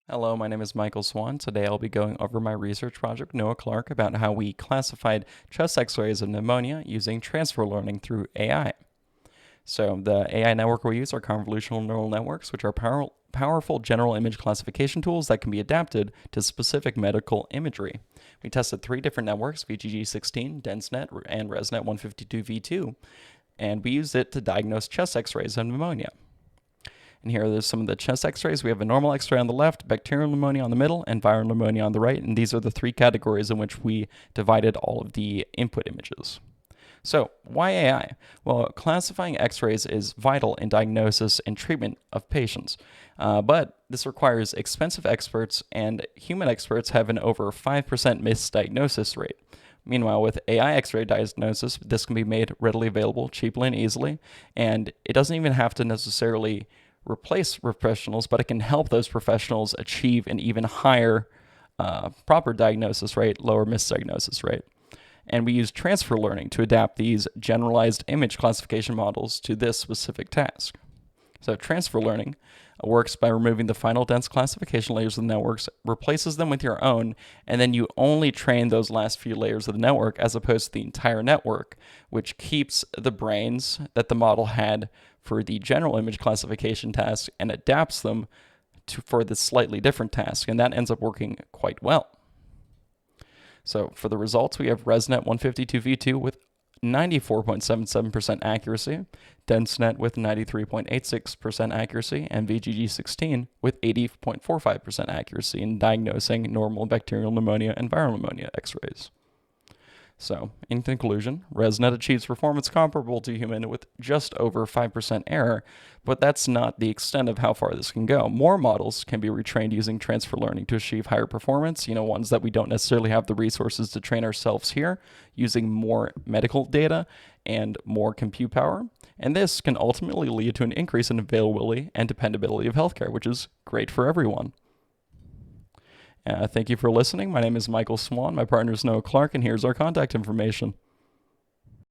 Hello, my name is Michael Swan. Today I'll be going over my research project with Noah Clark about how we classified chest x-rays of pneumonia using transfer learning through AI. So the AI network we use are convolutional neural networks, which are powerful general image classification tools that can be adapted to specific medical imagery. We tested three different networks, VGG16, DenseNet, and ResNet 152v2, and we used it to diagnose chest x-rays of pneumonia. And here are some of the chest x-rays. We have a normal x-ray on the left, bacterial pneumonia on the middle, and viral pneumonia on the right. And these are the three categories in which we divided all of the input images. So why AI? Well, classifying x-rays is vital in diagnosis and treatment of patients. But this requires expensive experts, and human experts have an over 5% misdiagnosis rate. Meanwhile, with AI x-ray diagnosis, this can be made readily available, cheaply and easily, and it doesn't even have to necessarily replace professionals, but it can help those professionals achieve an even higher proper diagnosis rate, lower misdiagnosis rate. And we use transfer learning to adapt these generalized image classification models to this specific task. So transfer learning works by removing the final dense classification layers of the networks, replaces them with your own, and then you only train those last few layers of the network as opposed to the entire network, which keeps the brains that the model had for the general image classification task and adapts them for the slightly different task, and that ends up working quite well. So for the results, we have ResNet 152v2 with 94.77% accuracy, DenseNet with 93.86% accuracy, and VGG16 with 80.45% accuracy in diagnosing normal bacterial pneumonia and viral pneumonia x-rays. So, in conclusion, ResNet achieves performance comparable to human with just over 5% error, but that's not the extent of how far this can go. More models can be retrained using transfer learning to achieve higher performance, ones that we don't necessarily have the resources to train ourselves here, using more medical data and more compute power. And this can ultimately lead to an increase in availability and dependability of healthcare, which is great for everyone. Thank you for listening. My name is Michael Swan. My partner is Noah Clark, and here's our contact information.